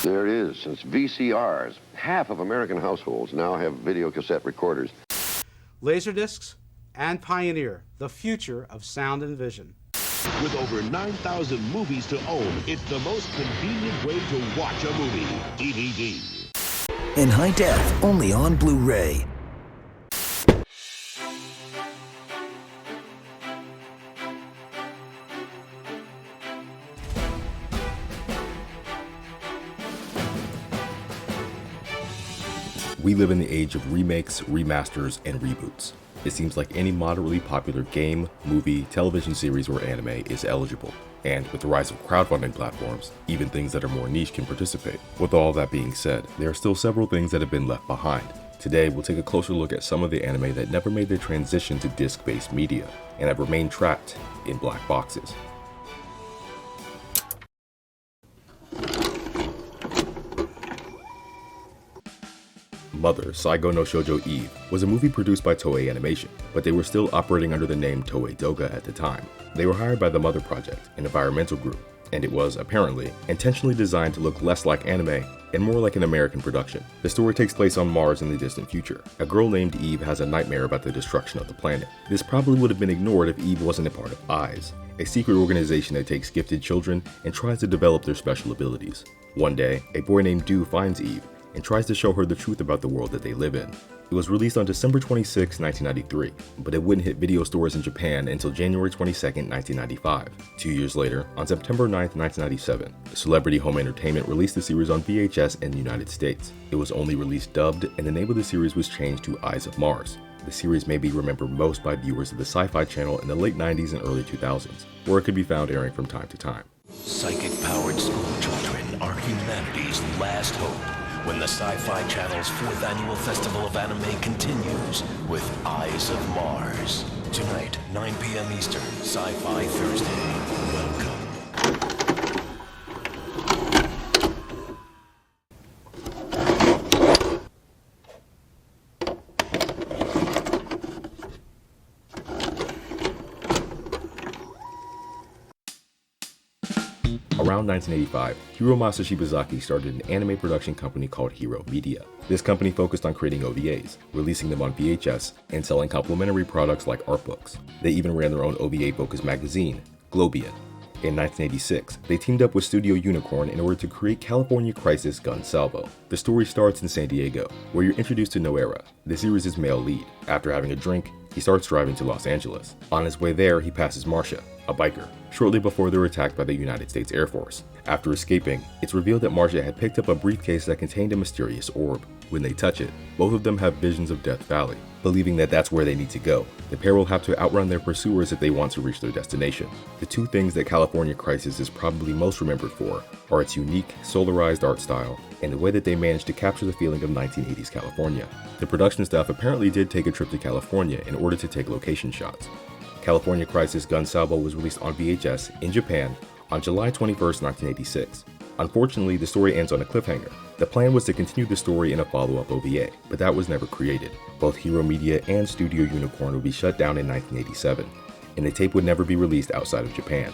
There it is. Since VCRs, half of American households now have video cassette recorders. Laserdiscs and Pioneer, the future of sound and vision. With over 9,000 movies to own, it's the most convenient way to watch a movie. DVD. In high def, only on Blu-ray. We live in the age of remakes, remasters, and reboots. It seems like any moderately popular game, movie, television series, or anime is eligible. And with the rise of crowdfunding platforms, even things that are more niche can participate. With all that being said, there are still several things that have been left behind. Today, we'll take a closer look at some of the anime that never made their transition to disc-based media, and have remained trapped in black boxes. Mother, Saigo no Shoujo Eve, was a movie produced by Toei Animation, but they were still operating under the name Toei Doga at the time. They were hired by the Mother Project, an environmental group, and it was, apparently, intentionally designed to look less like anime and more like an American production. The story takes place on Mars in the distant future. A girl named Eve has a nightmare about the destruction of the planet. This probably would have been ignored if Eve wasn't a part of EYES, a secret organization that takes gifted children and tries to develop their special abilities. One day, a boy named Du finds Eve and tries to show her the truth about the world that they live in. It was released on December 26, 1993, but it wouldn't hit video stores in Japan until January 22, 1995. 2 years later, on September 9, 1997, Celebrity Home Entertainment released the series on VHS in the United States. It was only released dubbed, and the name of the series was changed to Eyes of Mars. The series may be remembered most by viewers of the Sci-Fi Channel in the late 90s and early 2000s, where it could be found airing from time to time. Psychic-powered school children are humanity's last hope. When the Sci-Fi Channel's 4th Annual Festival of Anime continues with Eyes of Mars. Tonight, 9 p.m. Eastern, Sci-Fi Thursday. Welcome. Around 1985, Hiromasa Shibazaki started an anime production company called Hero Media. This company focused on creating OVAs, releasing them on VHS, and selling complementary products like art books. They even ran their own OVA-focused magazine, Globian. In 1986, they teamed up with Studio Unicorn in order to create California Crisis Gun Salvo. The story starts in San Diego, where you're introduced to Noera, the series' male lead. After having a drink, he starts driving to Los Angeles. On his way there, he passes Marcia, a biker, shortly before they're attacked by the United States Air Force. After escaping, it's revealed that Marcia had picked up a briefcase that contained a mysterious orb. When they touch it, both of them have visions of Death Valley. Believing that that's where they need to go, the pair will have to outrun their pursuers if they want to reach their destination. The two things that California Crisis is probably most remembered for are its unique, solarized art style and the way that they managed to capture the feeling of 1980s California. The production staff apparently did take a trip to California in order to take location shots. California Crisis Gun Salvo was released on VHS in Japan on July 21, 1986. Unfortunately, the story ends on a cliffhanger. The plan was to continue the story in a follow-up OVA, but that was never created. Both Hero Media and Studio Unicorn would be shut down in 1987, and the tape would never be released outside of Japan.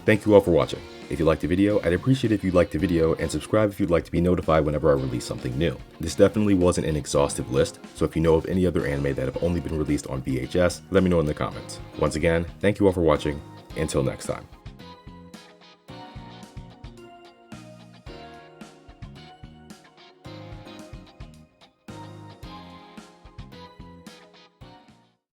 Thank you all for watching. If you liked the video, I'd appreciate it if you'd like the video and subscribe if you'd like to be notified whenever I release something new. This definitely wasn't an exhaustive list, so if you know of any other anime that have only been released on VHS, let me know in the comments. Once again, thank you all for watching. Until next time.